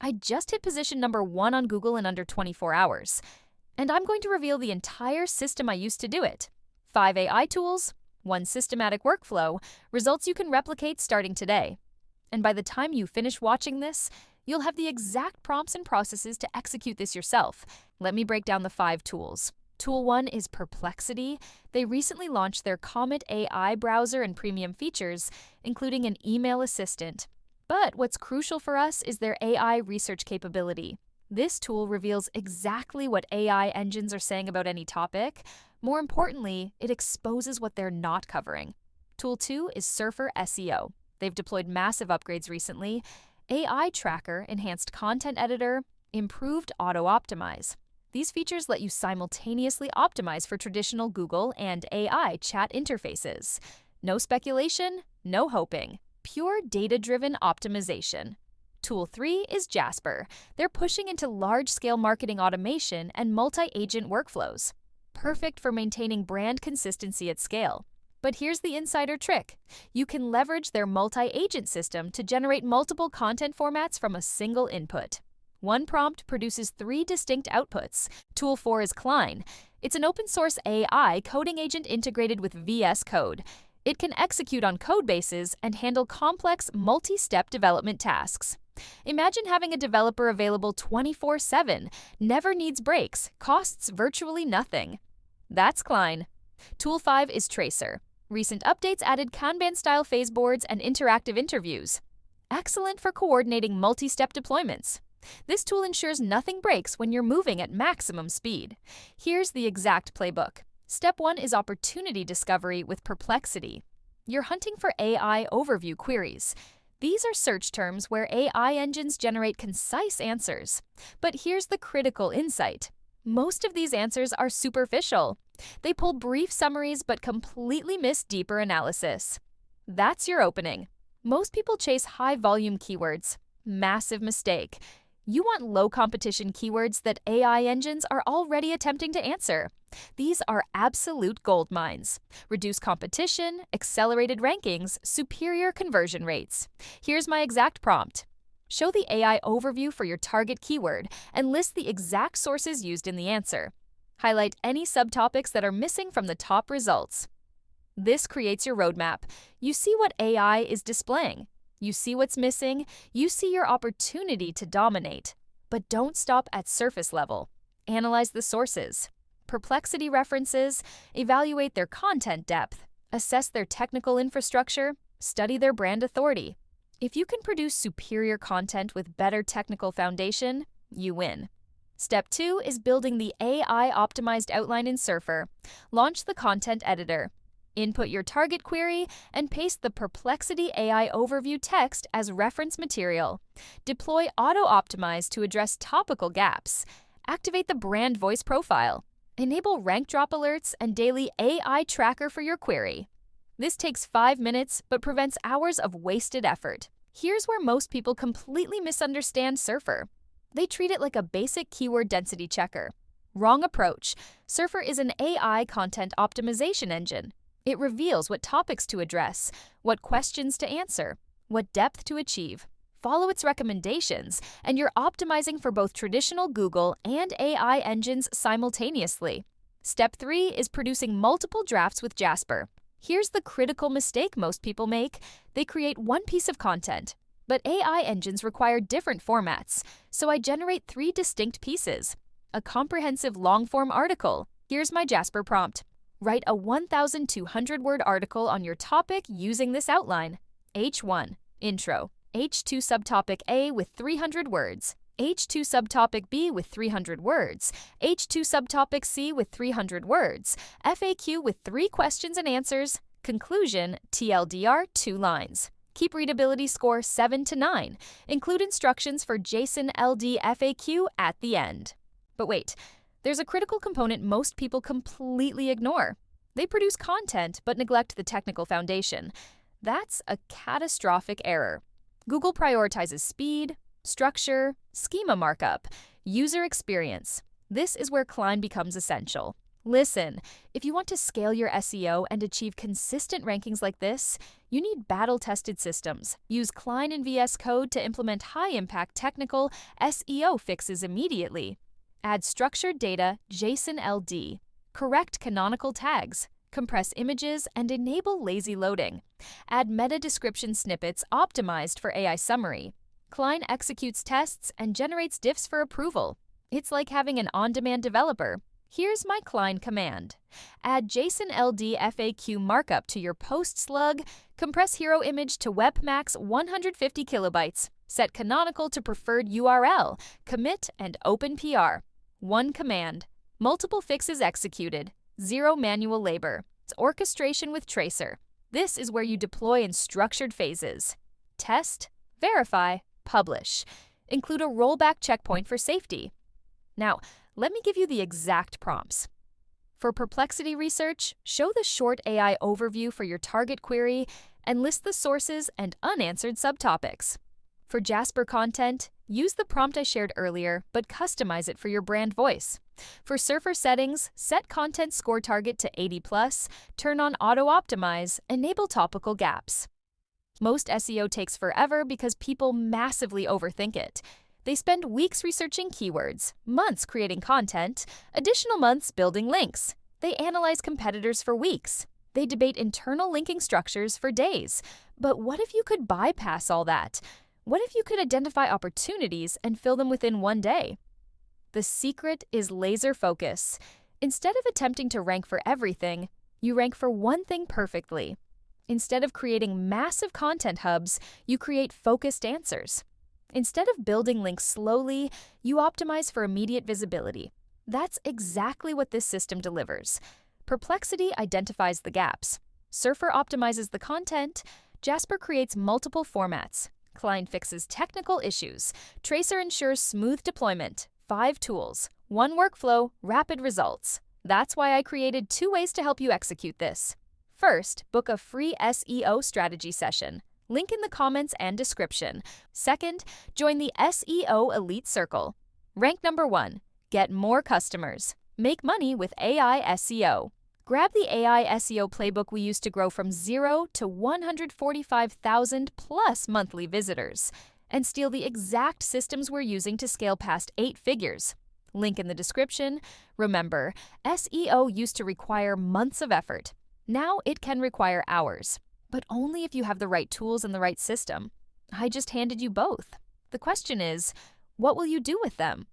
I just hit position number 1 on Google in under 24 hours. And I'm going to reveal the entire system I used to do it. 5 AI tools, 1 systematic workflow, results you can replicate starting today. And by the time you finish watching this, you'll have the exact prompts and processes to execute this yourself. Let me break down the 5 tools. Tool 1 is Perplexity. They recently launched their Comet AI browser and premium features, including an email assistant. But what's crucial for us is their AI research capability. This tool reveals exactly what AI engines are saying about any topic. More importantly, it exposes what they're not covering. Tool 2 is Surfer SEO. They've deployed massive upgrades recently. AI Tracker, Enhanced Content Editor, Improved Auto-Optimize. These features let you simultaneously optimize for traditional Google and AI chat interfaces. No speculation, no hoping. Pure data-driven optimization. Tool 3 is Jasper. They're pushing into large-scale marketing automation and multi-agent workflows. Perfect for maintaining brand consistency at scale. But here's the insider trick. You can leverage their multi-agent system to generate multiple content formats from a single input. 1 prompt produces 3 distinct outputs. Tool 4 is Klein. It's an open-source AI coding agent integrated with VS Code. It can execute on code bases and handle complex, multi-step development tasks. Imagine having a developer available 24/7, never needs breaks, costs virtually nothing. That's Klein. Tool 5 is Tracer. Recent updates added Kanban-style phase boards and interactive interviews. Excellent for coordinating multi-step deployments. This tool ensures nothing breaks when you're moving at maximum speed. Here's the exact playbook. Step 1 is opportunity discovery with Perplexity. You're hunting for AI overview queries. These are search terms where AI engines generate concise answers. But here's the critical insight. Most of these answers are superficial. They pull brief summaries but completely miss deeper analysis. That's your opening. Most people chase high-volume keywords. Massive mistake. You want low-competition keywords that AI engines are already attempting to answer. These are absolute gold mines. Reduced competition, accelerated rankings, superior conversion rates. Here's my exact prompt. Show the AI overview for your target keyword and list the exact sources used in the answer. Highlight any subtopics that are missing from the top results. This creates your roadmap. You see what AI is displaying. You see what's missing. You see your opportunity to dominate. But don't stop at surface level. Analyze the sources. Perplexity references, evaluate their content depth, assess their technical infrastructure, study their brand authority. If you can produce superior content with better technical foundation, you win. Step 2 is building the AI-optimized outline in Surfer. Launch the content editor. Input your target query and paste the Perplexity AI overview text as reference material. Deploy Auto-Optimize to address topical gaps. Activate the brand voice profile. Enable rank drop alerts and daily AI tracker for your query. This takes 5 minutes but prevents hours of wasted effort. Here's where most people completely misunderstand Surfer. They treat it like a basic keyword density checker. Wrong approach. Surfer is an AI content optimization engine. It reveals what topics to address, what questions to answer, what depth to achieve. Follow its recommendations, and you're optimizing for both traditional Google and AI engines simultaneously. Step 3 is producing multiple drafts with Jasper. Here's the critical mistake most people make. They create one piece of content, but AI engines require different formats, so I generate 3 distinct pieces. A comprehensive long-form article. Here's my Jasper prompt. Write a 1,200-word article on your topic using this outline. H1, Intro. H2 subtopic A with 300 words. H2 subtopic B with 300 words. H2 subtopic C with 300 words. FAQ with 3 questions and answers. Conclusion, TLDR, 2 lines. Keep readability score 7 to 9. Include instructions for JSON LD FAQ at the end. But wait, there's a critical component most people completely ignore. They produce content but neglect the technical foundation. That's a catastrophic error. Google prioritizes speed, structure, schema markup, user experience. This is where Klein becomes essential. Listen, if you want to scale your SEO and achieve consistent rankings like this, you need battle-tested systems. Use Klein and VS Code to implement high-impact technical SEO fixes immediately. Add structured data, JSON LD. Correct canonical tags. Compress images and enable lazy loading. Add meta description snippets optimized for AI summary. Klein executes tests and generates diffs for approval. It's like having an on-demand developer. Here's my Klein command. Add JSON LD FAQ markup to your post slug, compress hero image to WEP max 150 kilobytes, set canonical to preferred URL, commit and open PR. One command. Multiple fixes executed. Zero manual labor. It's orchestration with Tracer. This is where you deploy in structured phases. Test, verify, publish. Include a rollback checkpoint for safety. Now, let me give you the exact prompts. For Perplexity research, show the short AI overview for your target query and list the sources and unanswered subtopics. For Jasper content, use the prompt I shared earlier, but customize it for your brand voice. For Surfer settings, set content score target to 80+, turn on auto-optimize, enable topical gaps. Most SEO takes forever because people massively overthink it. They spend weeks researching keywords, months creating content, additional months building links. They analyze competitors for weeks. They debate internal linking structures for days. But what if you could bypass all that? What if you could identify opportunities and fill them within one day? The secret is laser focus. Instead of attempting to rank for everything, you rank for one thing perfectly. Instead of creating massive content hubs, you create focused answers. Instead of building links slowly, you optimize for immediate visibility. That's exactly what this system delivers. Perplexity identifies the gaps. Surfer optimizes the content. Jasper creates multiple formats. Klein fixes technical issues. Tracer ensures smooth deployment. 5 tools. 1 workflow, rapid results. That's why I created 2 ways to help you execute this. First, book a free SEO strategy session. Link in the comments and description. Second, join the SEO Elite Circle. Rank number 1. Get more customers. Make money with AI SEO. Grab the AI SEO playbook we used to grow from 0 to 145,000 plus monthly visitors, and steal the exact systems we're using to scale past 8 figures. Link in the description. Remember, SEO used to require months of effort. Now it can require hours. But only if you have the right tools and the right system. I just handed you both. The question is, what will you do with them?